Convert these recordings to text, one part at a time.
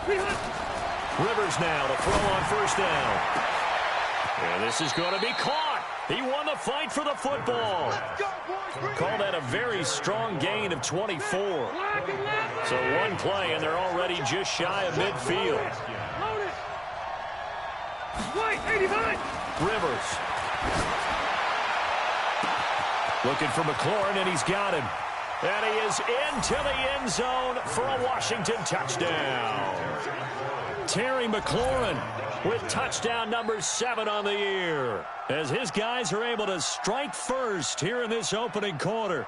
Rivers now to throw on first down. And this is going to be caught. He won the fight for the football. Call that a very strong gain of 24. So one play, and they're already just shy of midfield. Rivers. Looking for McLaurin, and he's got him. And he is into the end zone for a Washington touchdown. Terry McLaurin with touchdown number 7 on the year, as his guys are able to strike first here in this opening quarter.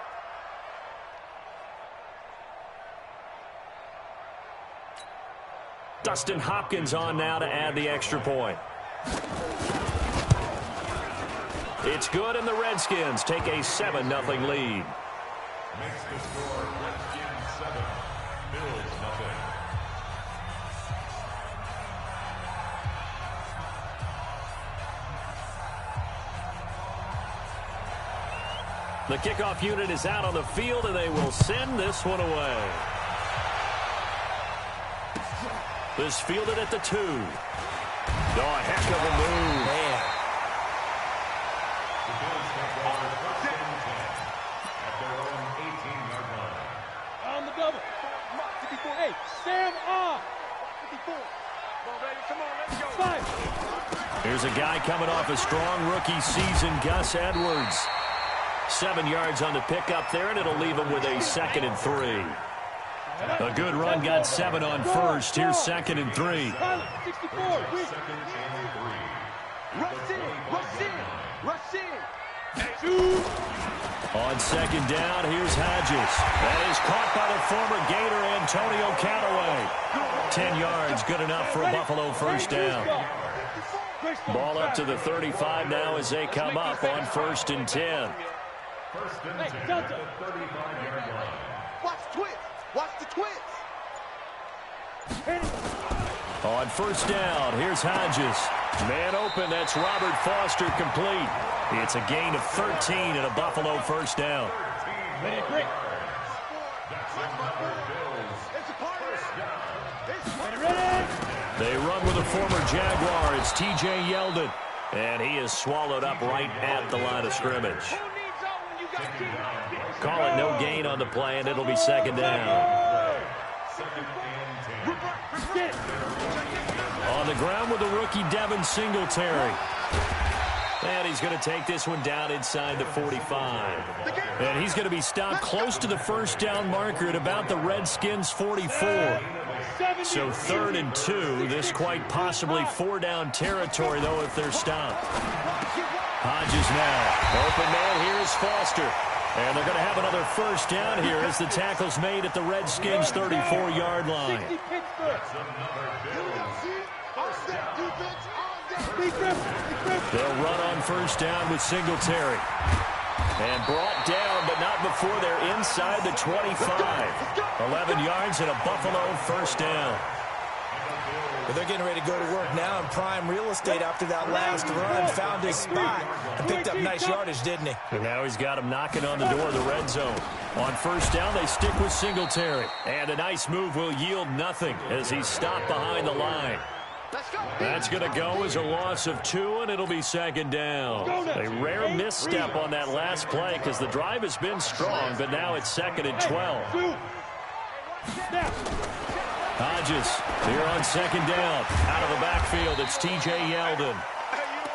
Dustin Hopkins on now to add the extra point. It's good, and the Redskins take a 7-0 lead. Makes the score Redskins 7, Bills 0. The kickoff unit is out on the field, and they will send this one away. This fielded at the 2. Oh, a heck of a move. Man. The Bills have ball first and 10 at their own 18-yard line. On the double. 54. Hey, Sam on. 54. Come on, baby. Come on, let's go. 5. Here's a guy coming off a strong rookie season, Gus Edwards. 7 yards on the pickup there, and it'll leave him with a 2nd and 3. A good run, got 7 on first. Here's 2nd and 3. 64. Second and 3. Rush in. On 2nd down, here's Hodges. That is caught by the former Gator Antonio Callaway. 10 yards, good enough for a Buffalo first down. Ball up to the 35 now as they come up on 1st and 10. First and 10 at the 35-yard line. Watch twist. Watch the twist. On 1st down, here's Hodges. Man open, that's Robert Foster complete. It's a gain of 13 and a Buffalo first down. Ready to break. That's another Bills. First down. Ready. They run with a former Jaguar. It's T.J. Yeldon. And he is swallowed up right at the line of scrimmage. Call it no gain on the play, and it'll be 2nd down. Second and 10. On the ground with the rookie Devin Singletary. And he's going to take this one down inside the 45. And he's going to be stopped close to the first down marker at about the Redskins' 44. So 3rd and 2. This quite possibly 4-down territory, though, if they're stopped. Hodges now. Open man, here's Foster. And they're going to have another first down here as the tackle's made at the Redskins' 34-yard line. They'll run on first down with Singletary. And brought down, but not before they're inside the 25. 11 yards and a Buffalo first down. But they're getting ready to go to work now in prime real estate after that last run. Found his spot and picked up nice yardage, didn't he? And now he's got him knocking on the door of the red zone. On first down, they stick with Singletary. And a nice move will yield nothing as he's stopped behind the line. That's going to go as a loss of 2, and it'll be 2nd down. A rare misstep on that last play because the drive has been strong, but now it's 2nd and 12. Hodges here on 2nd down. Out of the backfield, it's T.J. Yeldon.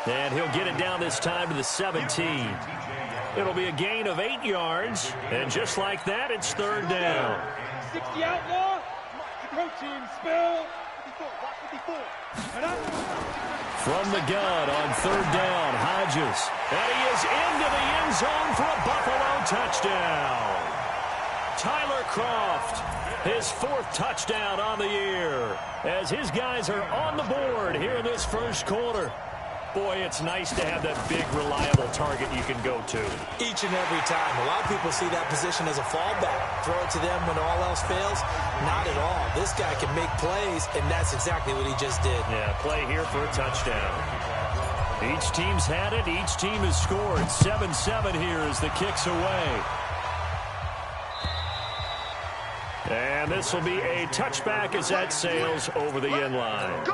And he'll get it down this time to the 17. It'll be a gain of 8 yards, and just like that, it's 3rd down. 60 outlaw. Protein spill. 54. From the gun on 3rd down, Hodges. And he is into the end zone for a Buffalo touchdown. Tyler Kroft, his 4th touchdown on the year, as his guys are on the board here in this first quarter. Boy, it's nice to have that big, reliable target you can go to. Each and every time. A lot of people see that position as a fallback. Throw it to them when all else fails. Not at all. This guy can make plays, and that's exactly what he just did. Yeah, play here for a touchdown. Each team's had it. Each team has scored. 7-7 here as the kick's away. And this will be a touchback as that sails over the end line.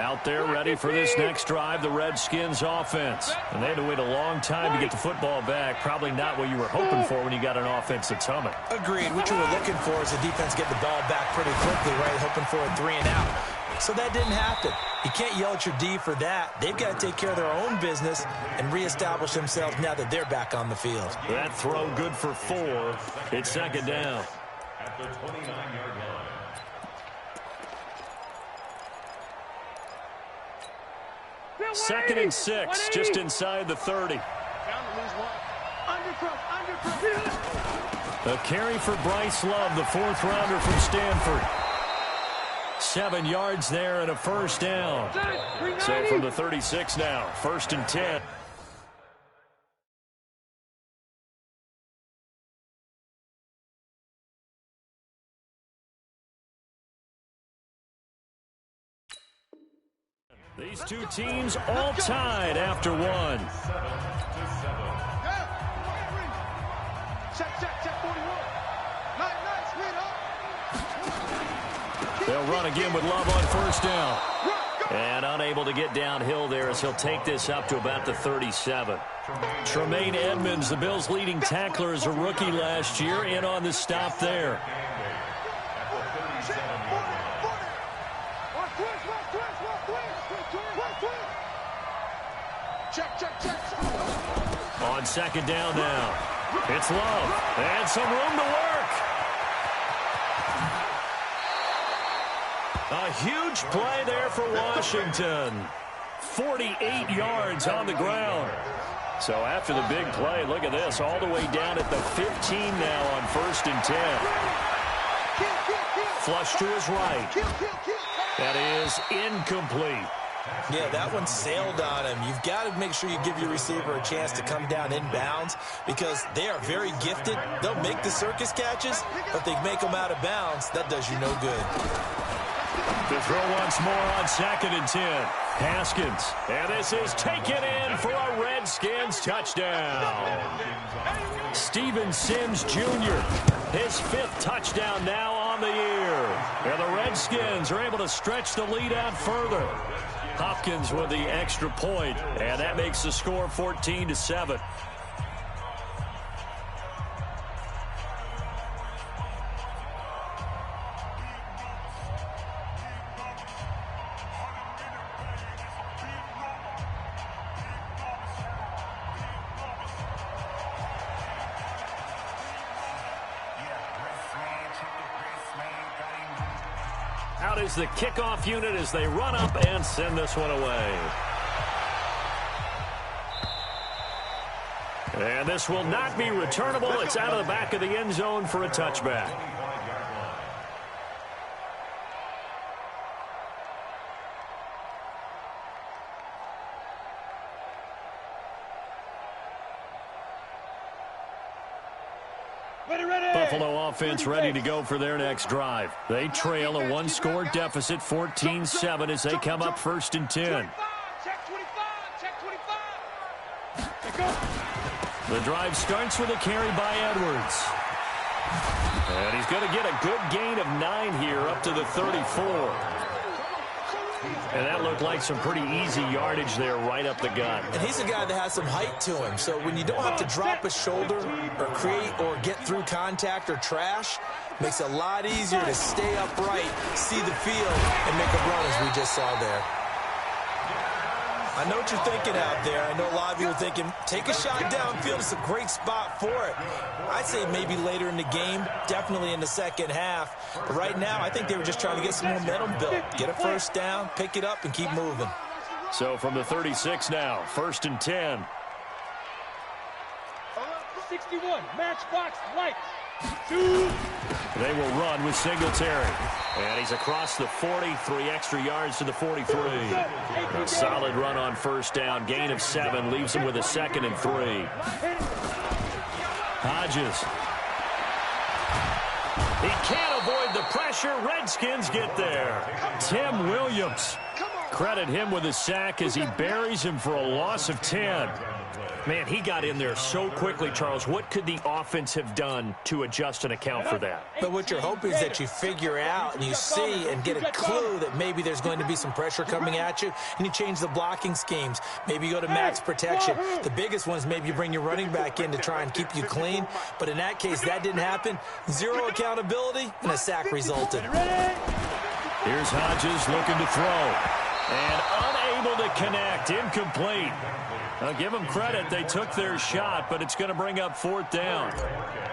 Out there ready for this next drive, the Redskins offense. And they had to wait a long time to get the football back. Probably not what you were hoping for when you got an offense that's humming. Agreed. What you were looking for is the defense get the ball back pretty quickly, right? Hoping for a 3-and-out. So that didn't happen. You can't yell at your D for that. They've got to take care of their own business and reestablish themselves now that they're back on the field. That throw good for 4. It's second down. At the 29-yard line. Second and 6, just inside the 30. A carry for Bryce Love, the 4th rounder from Stanford. 7 yards there and a first down. So from the 36 now, 1st and 10. These two teams all tied after 1. They'll run again with Love on first down. And unable to get downhill there as he'll take this up to about the 37. Tremaine Edmonds, the Bills' leading tackler as a rookie last year, in on the stop there. On second down now. It's Love. And some room to work. A huge play there for Washington. 48 yards on the ground. So after the big play, look at this. All the way down at the 15 now on 1st and 10. Flush to his right. That is incomplete. Yeah, that one sailed on him. You've got to make sure you give your receiver a chance to come down inbounds because they are very gifted. They'll make the circus catches, but they make them out of bounds. That does you no good. To throw once more on 2nd and 10. Haskins. And this is taken in for a Redskins touchdown. Steven Sims Jr., his 5th touchdown now on the year. And the Redskins are able to stretch the lead out further. Hopkins with the extra point, and that makes the score 14-7. Out is the kickoff unit as they run up and send this one away. And this will not be returnable. It's out of the back of the end zone for a touchback. Buffalo offense ready to go for their next drive. They trail a 1-score deficit, 14-7, as they come up 1st and 10. The drive starts with a carry by Edwards. And he's going to get a good gain of 9 here up to the 34. And that looked like some pretty easy yardage there right up the gut. And he's a guy that has some height to him. So when you don't have to drop a shoulder or create or get through contact or trash, makes it a lot easier to stay upright, see the field, and make a run as we just saw there. I know what you're thinking out there. I know a lot of you are thinking, take a shot downfield. It's a great spot for it. I'd say maybe later in the game, definitely in the second half. But right now, I think they were just trying to get some momentum built. Get a first down, pick it up, and keep moving. So from the 36 now, 1st and 10. 61, matchbox light. They will run with Singletary. And he's across the 40, 3 extra yards to the 43. A solid run on first down. Gain of 7 leaves him with a 2nd and 3. Hodges. He can't avoid the pressure. Redskins get there. Tim Williams. Credit him with a sack as he buries him for a loss of 10. Man, he got in there so quickly, Charles. What could the offense have done to adjust and account for that? But what you're hoping is that you figure out and you see and get a clue that maybe there's going to be some pressure coming at you, and you change the blocking schemes. Maybe you go to max protection. The biggest one is maybe you bring your running back in to try and keep you clean. But in that case, that didn't happen. Zero accountability, and a sack resulted. Here's Hodges looking to throw. And unable to connect. Incomplete. I'll give them credit. They took their shot, but it's going to bring up 4th down.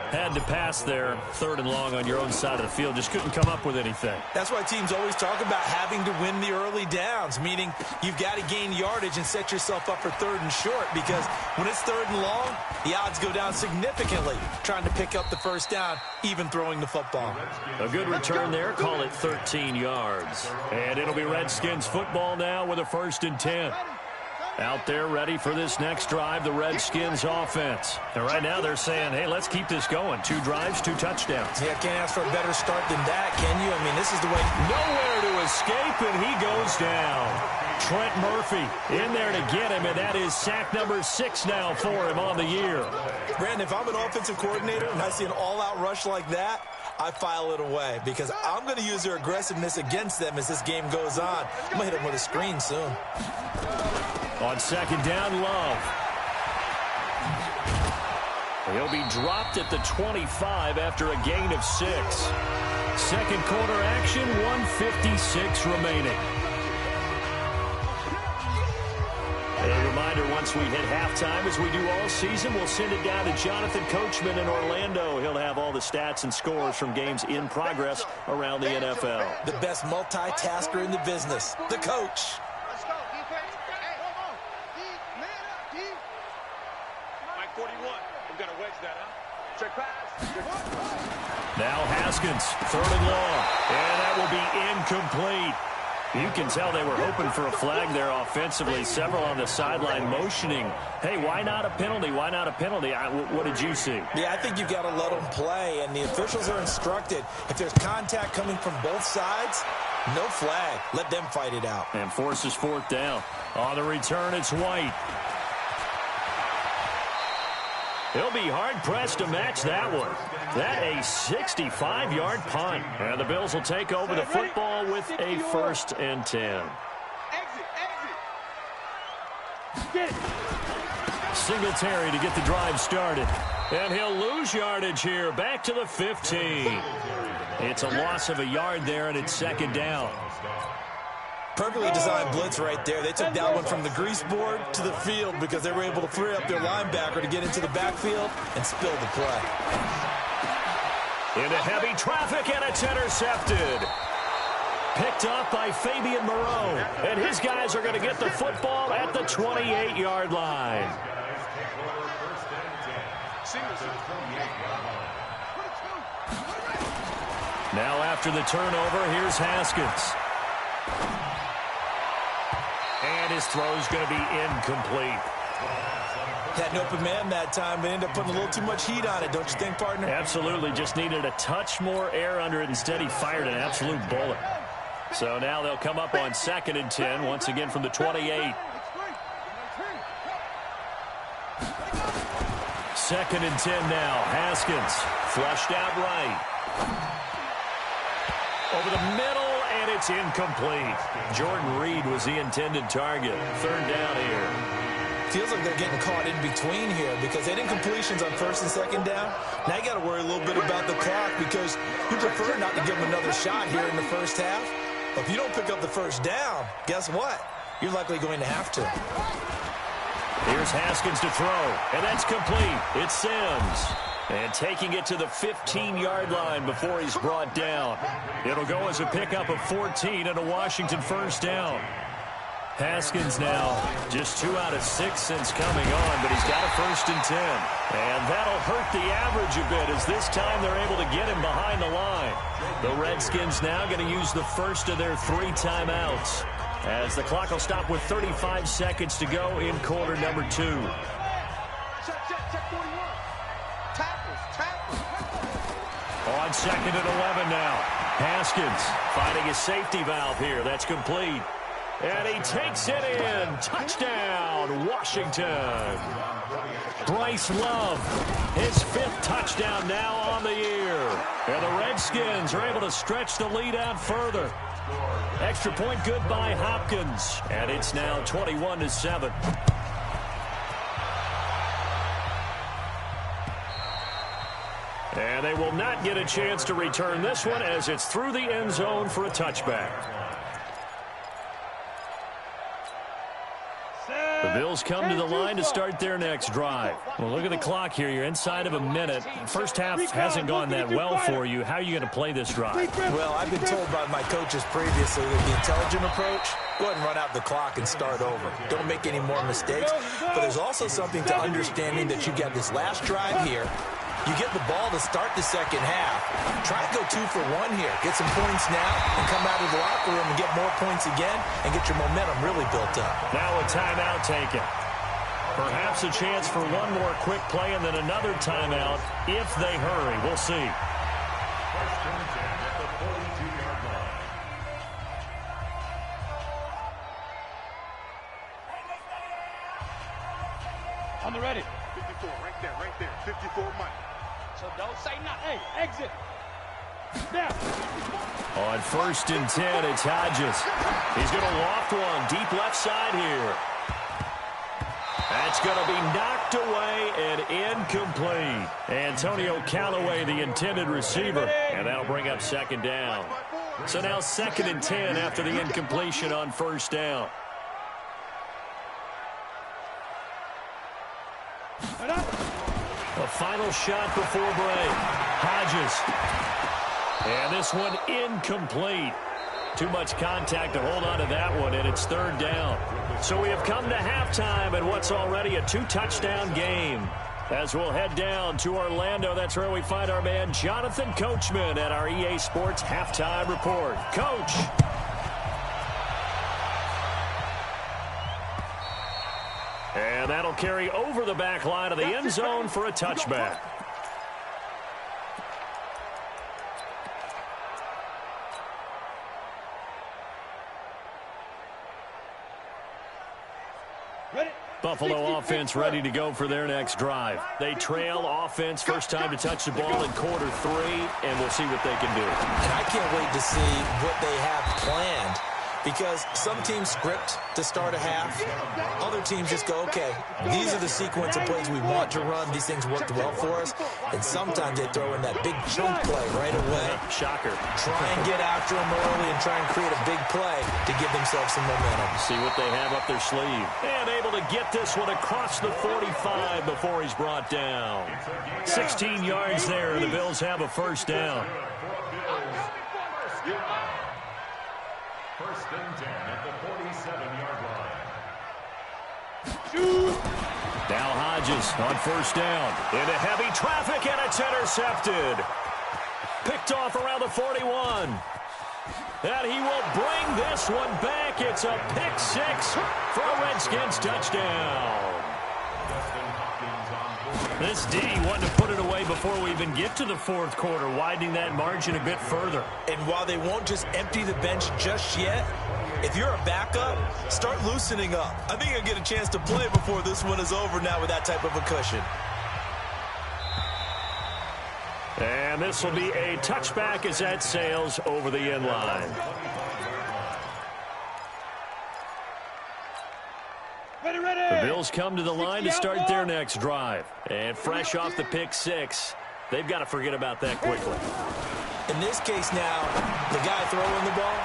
Had to pass there. 3rd and long on your own side of the field. Just couldn't come up with anything. That's why teams always talk about having to win the early downs, meaning you've got to gain yardage and set yourself up for 3rd and short, because when it's 3rd and long, the odds go down significantly trying to pick up the 1st down, even throwing the football. A good return there. Call it 13 yards. And it'll be Redskins football now with a 1st and 10. Out there ready for this next drive, the Redskins offense. And right now they're saying, hey, let's keep this going. 2 drives, 2 touchdowns. Yeah, can't ask for a better start than that, can you? I mean, this is the way. Nowhere to escape, and he goes down. Trent Murphy in there to get him, and that is sack number 6 now for him on the year. Brandon, if I'm an offensive coordinator and I see an all-out rush like that, I file it away, because I'm going to use their aggressiveness against them as this game goes on. I'm going to hit them with a screen soon. On 2nd down, Love. He'll be dropped at the 25 after a gain of 6. 2nd quarter action, 1:56 remaining. A reminder, once we hit halftime, as we do all season, we'll send it down to Jonathan Coachman in Orlando. He'll have all the stats and scores from games in progress around the NFL. The best multitasker in the business, the coach. Now Haskins, 3rd and long, and that will be incomplete. You can tell they were hoping for a flag there offensively. Several on the sideline motioning, hey, why not a penalty? Why not a penalty? What did you see? Yeah, I think you've got to let them play, and the officials are instructed, if there's contact coming from both sides, no flag. Let them fight it out. And forces 4th down. On the return, it's White. He'll be hard-pressed to match that one. That a 65-yard punt. And the Bills will take over the football with a 1st and 10. Singletary to get the drive started. And he'll lose yardage here. Back to the 15. It's a loss of a yard there, and it's 2nd down. Perfectly designed blitz right there. They took that one from the grease board to the field because they were able to free up their linebacker to get into the backfield and spill the play. Into heavy traffic, and it's intercepted. Picked up by Fabian Moreau. And his guys are going to get the football at the 28-yard line. Now after the turnover, here's Haskins. And his throw's going to be incomplete. Had an open man that time, but ended up putting a little too much heat on it, don't you think, partner? Absolutely. Just needed a touch more air under it. Instead, he fired an absolute bullet. So now they'll come up on 2nd and 10, once again from the 28. 2nd and 10 now. Haskins flushed out right. Over the middle, and it's incomplete. Jordan Reed was the intended target. 3rd down here. Feels like they're getting caught in between here because they had incompletions on 1st and 2nd down. Now you got to worry a little bit about the clock because you prefer not to give them another shot here in the 1st half. But if you don't pick up the 1st down, guess what? You're likely going to have to. Here's Haskins to throw, and that's complete. It's Sims. And taking it to the 15-yard line before he's brought down. It'll go as a pickup of 14 and a Washington 1st down. Haskins now just 2 out of 6 since coming on, but he's got a 1st and 10. And that'll hurt the average a bit as this time they're able to get him behind the line. The Redskins now going to use the first of their 3 timeouts as the clock will stop with 35 seconds to go in quarter number 2. On 2nd and 11 now. Haskins finding his safety valve here. That's complete. And he takes it in. Touchdown, Washington. Bryce Love, his 5th touchdown now on the year. And the Redskins are able to stretch the lead out further. Extra point good by Hopkins. And it's now 21-7. And they will not get a chance to return this one as it's through the end zone for a touchback. The Bills come to the line to start their next drive. Well, look at the clock here. You're inside of a minute. First half hasn't gone that well for you. How are you going to play this drive? Well, I've been told by my coaches previously that the intelligent approach, go ahead and run out the clock and start over. Don't make any more mistakes. But there's also something to understanding that you got this last drive here. You get the ball to start the second half. Try to go 2 for 1 here. Get some points now and come out of the locker room and get more points again and get your momentum really built up. Now a timeout taken. Perhaps a chance for one more quick play and then another timeout if they hurry. We'll see. First and 10 at the 42-yard line. On the ready. 54, right there. 54 money. So don't say nothing. Hey, exit. Snap. On 1st and 10, it's Hodges. He's going to loft one deep left side here. That's going to be knocked away and incomplete. Antonio Callaway, the intended receiver, and that'll bring up 2nd down. So now 2nd and 10 after the incompletion on 1st down. A final shot before break. Hodges. And this one incomplete. Too much contact to hold on to that one, and it's 3rd down. So we have come to halftime in what's already a 2-touchdown game. As we'll head down to Orlando, that's where we find our man Jonathan Coachman at our EA Sports Halftime Report. Coach. And that'll carry over the back line of the end zone for a touchback. Buffalo offense ready to go for their next drive. They trail offense, first time to touch the ball in quarter 3, and we'll see what they can do. And I can't wait to see what they have planned, because some teams script to start a half. Other teams just go, okay, these are the sequence of plays we want to run. These things worked well for us. And sometimes they throw in that big chunk play right away. Shocker. Try and get after them early and try and create a big play to give themselves some momentum. See what they have up their sleeve. And able to get this one across the 45 before he's brought down. 16 yards there, and the Bills have a 1st down. First and 10 at the 47-yard line. Now Hodges on 1st down. Into heavy traffic, and it's intercepted. Picked off around the 41. And he will bring this one back. It's a pick 6 for a Redskins touchdown. This D wanted to put it away before we even get to the 4th quarter, widening that margin a bit further. And while they won't just empty the bench just yet, if you're a backup, start loosening up. I think you'll get a chance to play before this one is over now with that type of a cushion. And this will be a touchback as that sails over the end line. The Bills come to the line to start their next drive. And fresh off the pick 6, they've got to forget about that quickly. In this case now, the guy throwing the ball,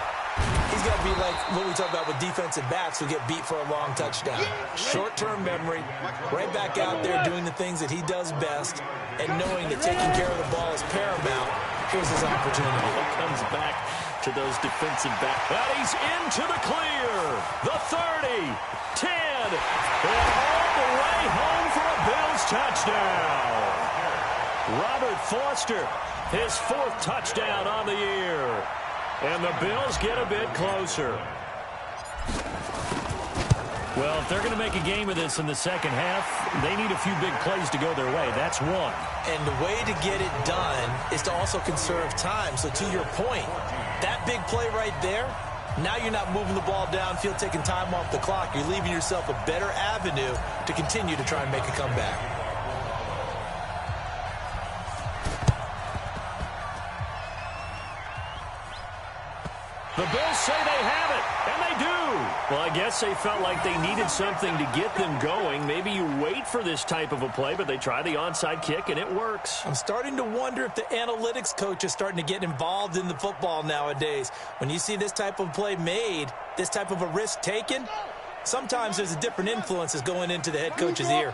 he's got to be like what we talk about with defensive backs who get beat for a long touchdown. Short-term memory, right back out there doing the things that he does best, and knowing that taking care of the ball is paramount. Here's his opportunity. He comes back to those defensive backs. And he's into the clear. The 30, 10, and all the way home for a Bills touchdown. Robert Foster, his 4th touchdown on the year. And the Bills get a bit closer. Well, if they're going to make a game of this in the second half, they need a few big plays to go their way. That's one. And the way to get it done is to also conserve time. So to your point, that big play right there, Now you're not moving the ball downfield, taking time off the clock. You're leaving yourself a better avenue to continue to try and make a comeback. The Bills say they have it, and they do. Well, I guess they felt like they needed something to get them going. Maybe you wait for this type of a play, but they try the onside kick, and it works. I'm starting to wonder if the analytics coach is starting to get involved in the football nowadays. When you see this type of play made, this type of a risk taken, sometimes there's a different influences going into the head coach's ear.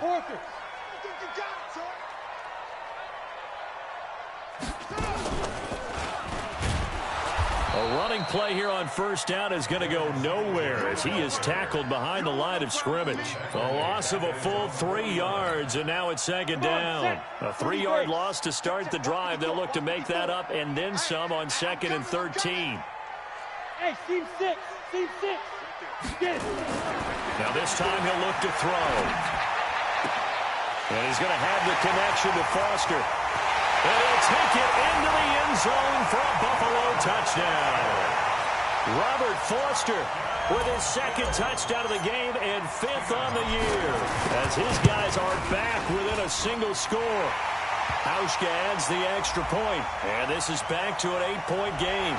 A running play here on first down is going to go nowhere as he is tackled behind the line of scrimmage. A loss of a full 3 yards, and now it's second down. A 3-yard loss to start the drive. They'll look to make that up and then some on 2nd and 13. Hey, team 6. Get it. Now this time he'll look to throw. And he's going to have the connection to Foster. And he'll take it into the end zone for a Buffalo touchdown. Robert Foster with his 2nd touchdown of the game and 5th on the year as his guys are back within a single score. Hauschka adds the extra point, and this is back to an 8-point game.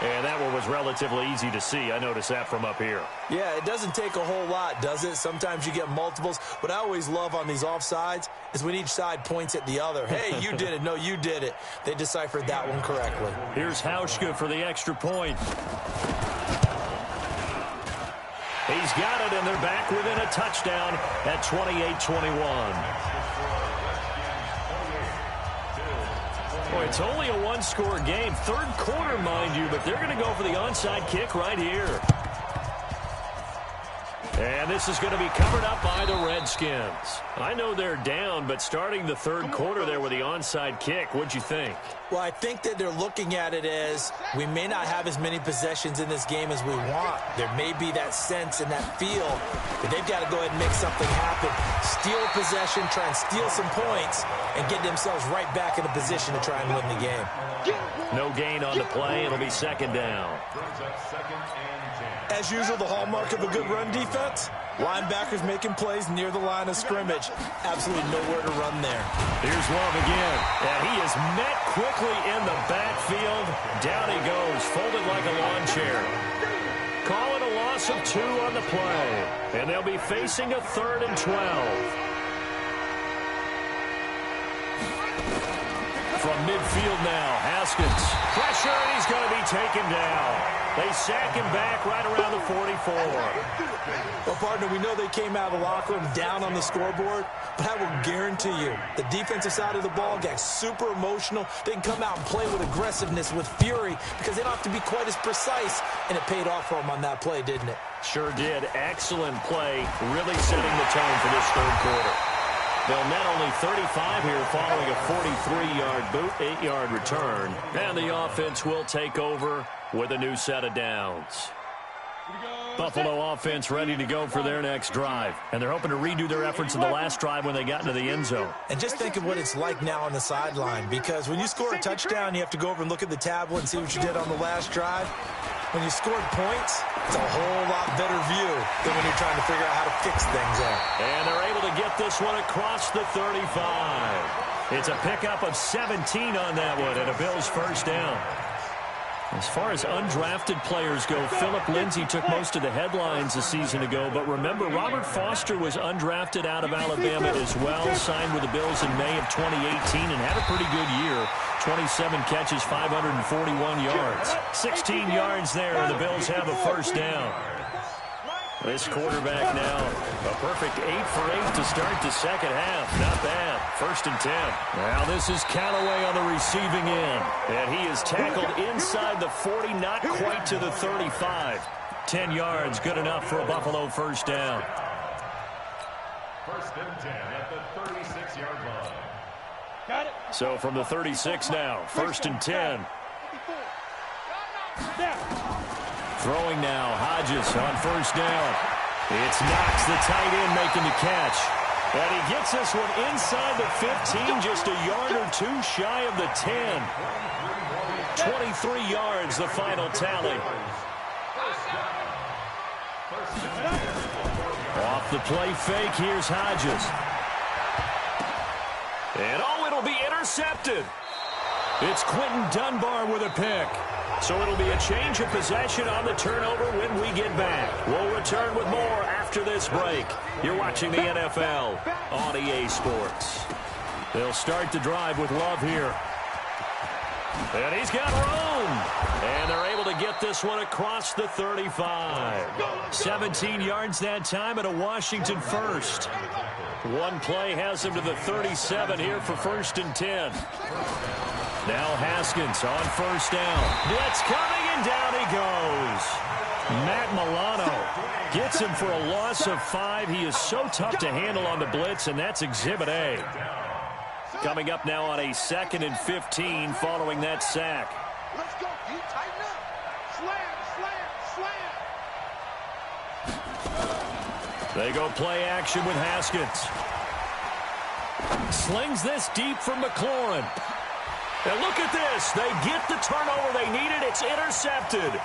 And that one was relatively easy to see. I noticed that from up here. Yeah, it doesn't take a whole lot, does it? Sometimes you get multiples. What I always love on these offsides is when each side points at the other. Hey, you did it. No, you did it. They deciphered that one correctly. Here's Hauschka for the extra point. He's got it, and they're back within a touchdown at 28-21. Boy, it's only a one-score game. 3rd quarter, mind you, but they're going to go for the onside kick right here. And this is going to be covered up by the Redskins. I know they're down, but starting the 3rd quarter there with the onside kick, what'd you think? Well, I think that they're looking at it as we may not have as many possessions in this game as we want. There may be that sense and that feel that they've got to go ahead and make something happen. Steal a possession, try and steal some points, and get themselves right back in a position to try and win the game. No gain on the play. It'll be 2nd down. As usual, the hallmark of a good run defense, linebackers making plays near the line of scrimmage. Absolutely nowhere to run there. Here's Love again, and he is met quickly in the backfield. Down he goes, folded like a lawn chair. Call it a loss of 2 on the play, and they'll be facing a 3rd and 12. From midfield now, Haskins. Pressure, and he's going to be taken down. They sack him back right around the 44. Well, partner, we know they came out of the locker room down on the scoreboard, but I will guarantee you the defensive side of the ball got super emotional. They can come out and play with aggressiveness, with fury, because they don't have to be quite as precise, and it paid off for them on that play, didn't it? Sure did. Excellent play, really setting the tone for this 3rd quarter. They'll net only 35 here following a 43-yard boot, 8-yard return. And the offense will take over with a new set of downs. Buffalo offense ready to go for their next drive. And they're hoping to redo their efforts in the last drive when they got into the end zone. And just think of what it's like now on the sideline, because when you score a touchdown, you have to go over and look at the tablet and see what you did on the last drive. When you scored points, it's a whole lot better view than when you're trying to figure out how to fix things up. And they're able to get this one across the 35. It's a pickup of 17 on that one and a Bills first down. As far as undrafted players go, Philip Lindsay took most of the headlines a season ago. But remember, Robert Foster was undrafted out of Alabama as well, signed with the Bills in May of 2018 and had a pretty good year. 27 catches, 541 yards. 16 yards there, and the Bills have a first down. This quarterback now, a perfect 8 for 8 to start the second half. Not bad. 1st and 10. Now this is Callaway on the receiving end. And he is tackled inside the 40, not quite to the 35. 10 yards, good enough for a Buffalo first down. 1st and 10 at the 36-yard line. Got it. So from the 36 now, 1st and 10. Throwing now, Hodges on first down. It's Knox, the tight end, making the catch. And he gets this one inside the 15, just a yard or 2 shy of the 10. 23 yards, the final tally. Off the play fake, here's Hodges. And it'll be intercepted. It's Quinton Dunbar with a pick. So it'll be a change of possession on the turnover when we get back. We'll return with more after this break. You're watching the NFL on EA Sports. They'll start the drive with Love here. And he's got room. And they're able to get this one across the 35. 17 yards that time and a Washington first. One play has him to the 37 here for 1st and 10. Now Haskins on 1st down. Blitz coming, and down he goes. Matt Milano gets him for a loss of 5. He is so tough to handle on the blitz, and that's Exhibit A. Coming up now on a 2nd and 15 following that sack. Let's go. You tighten up. Slam. They go play action with Haskins. Slings this deep from McLaurin. And look at this. They get the turnover they needed. It's intercepted.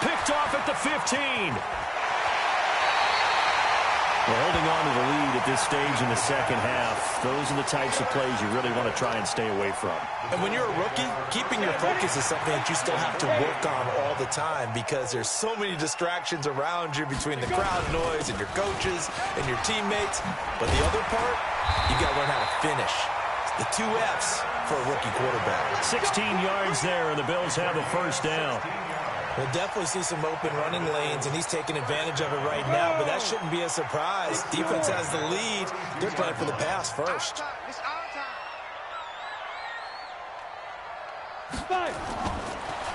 Picked off at the 15. Well, holding on to the lead at this stage in the second half, those are the types of plays you really want to try and stay away from. And when you're a rookie, keeping your focus is something that you still have to work on all the time because there's so many distractions around you between the crowd noise and your coaches and your teammates. But the other part, you got to learn how to finish. It's the 2 F's for a rookie quarterback. 16 yards there, and the Bills have a 1st down. We'll definitely see some open running lanes, and he's taking advantage of it right now, but that shouldn't be a surprise. Defense has the lead. They're playing for the pass first. It's our time.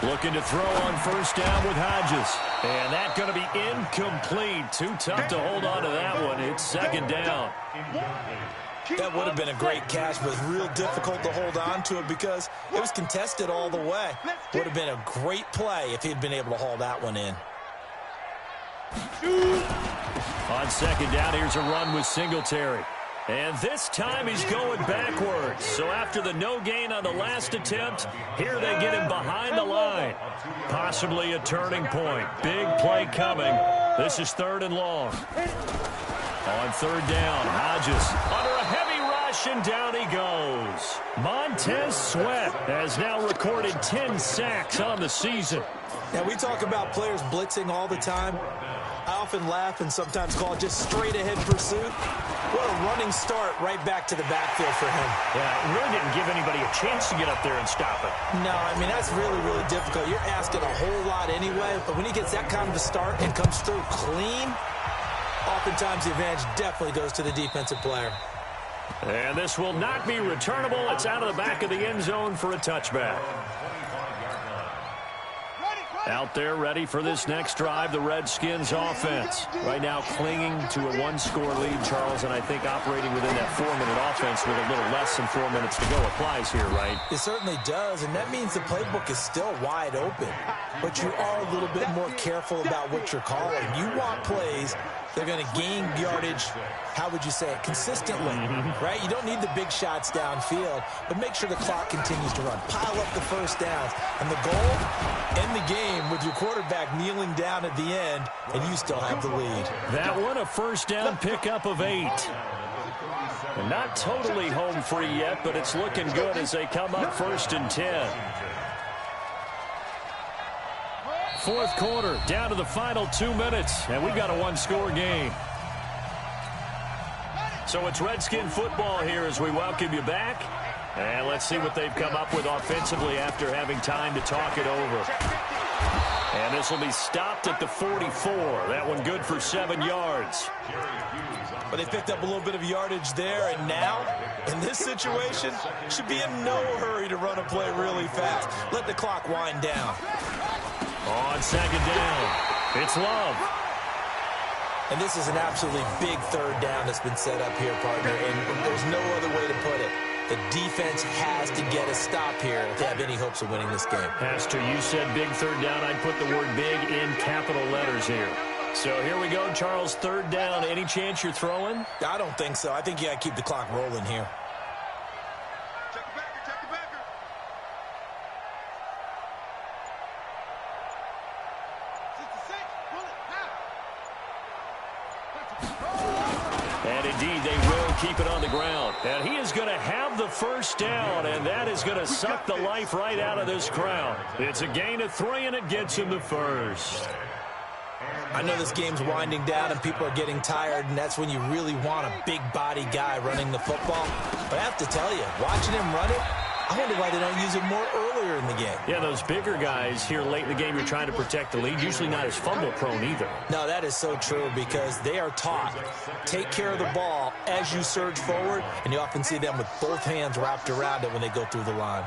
Looking to throw on 1st down with Hodges. And that's going to be incomplete. Too tough to hold on to that one. It's 2nd down. That would have been a great catch, but real difficult to hold on to it because it was contested all the way. Would have been a great play if he'd been able to haul that one in. On 2nd down, here's a run with Singletary. And this time he's going backwards. So after the no gain on the last attempt, here they get him behind the line. Possibly a turning point. Big play coming. This is 3rd and long. On 3rd down, Hodges under a heavy rush, and down he goes. Montez Sweat has now recorded 10 sacks on the season. Now, we talk about players blitzing all the time. I often laugh and sometimes call it just straight-ahead pursuit. What a running start right back to the backfield for him. Yeah, it really didn't give anybody a chance to get up there and stop it. No, I mean, that's really, really difficult. You're asking a whole lot anyway, but when he gets that kind of a start and comes through clean, oftentimes the advantage definitely goes to the defensive player. And this will not be returnable. It's out of the back of the end zone for a touchback. Out there ready for this next drive, the Redskins offense. Right now clinging to a 1-score lead, Charles, and I think operating within that 4-minute offense with a little less than 4 minutes to go applies here, right? It certainly does, and that means the playbook is still wide open. But you are a little bit more careful about what you're calling. You want plays that are going to gain yardage, how would you say it, consistently, right? You don't need the big shots downfield, but make sure the clock continues to run. Pile up the 1st downs. And the goal, end the game with your quarterback kneeling down at the end, and you still have the lead. That one, a 1st down pickup of 8. And not totally home free yet, but it's looking good as they come up 1st and 10. 4th quarter, down to the final 2 minutes, and we've got a 1-score game. So it's Redskin football here as we welcome you back. And let's see what they've come up with offensively after having time to talk it over. And this will be stopped at the 44. That one good for 7 yards. But they picked up a little bit of yardage there, and now, in this situation, should be in no hurry to run a play really fast. Let the clock wind down. On 2nd down, it's Love. And this is an absolutely big 3rd down that's been set up here, partner, and there's no other way to put it. The defense has to get a stop here to have any hopes of winning this game. Pastor, you said big 3rd down. I'd put the word big in capital letters here. So here we go, Charles, 3rd down. Any chance you're throwing? I don't think so. I think you got to keep the clock rolling here. Check the backer, check the backer. 66, pull it, now. keep it on the ground. And he is going to have the first down, and that is going to suck the life right out of this crowd. It's a gain of 3, and it gets him the first. I know this game's winding down and people are getting tired, and that's when you really want a big body guy running the football. But I have to tell you, watching him run it, I wonder why they don't use it more earlier in the game. Yeah, those bigger guys here late in the game, you're trying to protect the lead, usually not as fumble prone either. No, that is so true because they are taught, take care of the ball as you surge forward, and you often see them with both hands wrapped around it when they go through the line.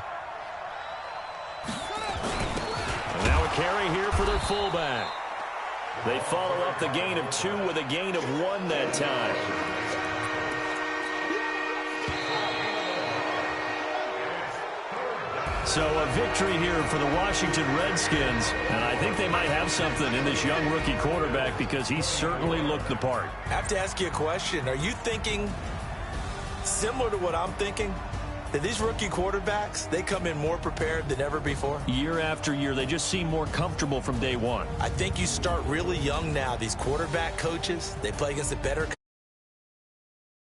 And now a carry here for their fullback. They follow up the gain of 2 with a gain of 1 that time. So a victory here for the Washington Redskins, and I think they might have something in this young rookie quarterback because he certainly looked the part. I have to ask you a question. Are you thinking similar to what I'm thinking? That these rookie quarterbacks, they come in more prepared than ever before? Year after year, they just seem more comfortable from day one. I think you start really young now. These quarterback coaches, they play against a better